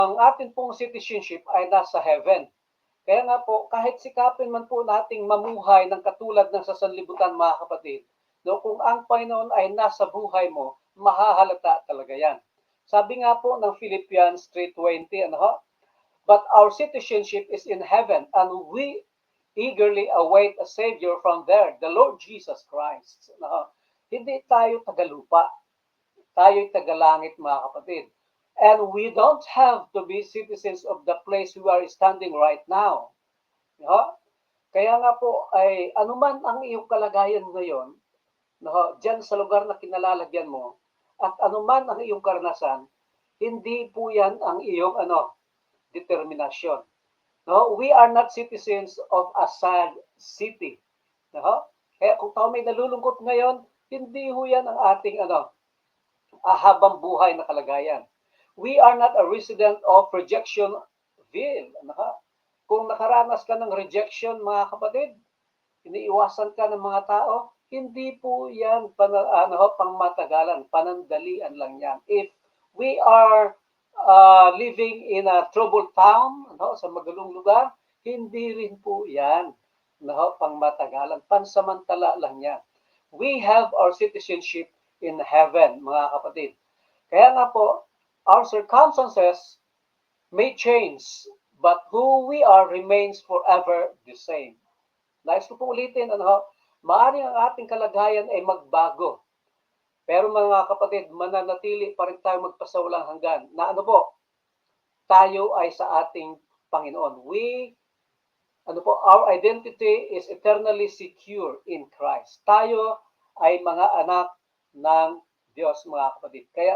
ang atin pong citizenship ay nasa heaven. Kaya nga po, kahit sikapin man po nating mamuhay ng katulad ng sa sanlibutan, mga kapatid, no, kung ang Panginoon ay nasa buhay mo, mahahalata talaga yan. Sabi nga po ng Philippians 3:20, ano ho? But our citizenship is in heaven, and we eagerly await a Savior from there, the Lord Jesus Christ. Ano ho? Hindi tayo tagalupa, tayo'y tagalangit, mga kapatid. And we don't have to be citizens of the place we are standing right now. No? Kaya nga po ay anuman ang iyong kalagayan ngayon, no, diyan sa lugar na kinalalagyan mo, at anuman ang iyong karanasan, hindi po yan ang iyong determinasyon. No, we are not citizens of a sad city. No? Kaya kung tayo may nalulungkot ngayon, hindi ho yan ang ating habang buhay na kalagayan. We are not a resident of Rejectionville. Kung nakaranas ka ng rejection, mga kapatid, iniiwasan ka ng mga tao, hindi po yan pangmatagalan, panandalian lang yan. If we are living in a troubled town, sa magalong lugar, hindi rin po yan pangmatagalan, pansamantala lang yan. We have our citizenship in heaven, mga kapatid. Kaya nga po, our circumstances may change, but who we are remains forever the same. Nais ko pong ulitin, maaaring ang ating kalagayan ay magbago. Pero mga kapatid, mananatili pa rin tayo magpasawalang hanggan na tayo ay sa ating Panginoon. Our identity is eternally secure in Christ. Tayo ay mga anak ng Diyos, mga kapatid. Kaya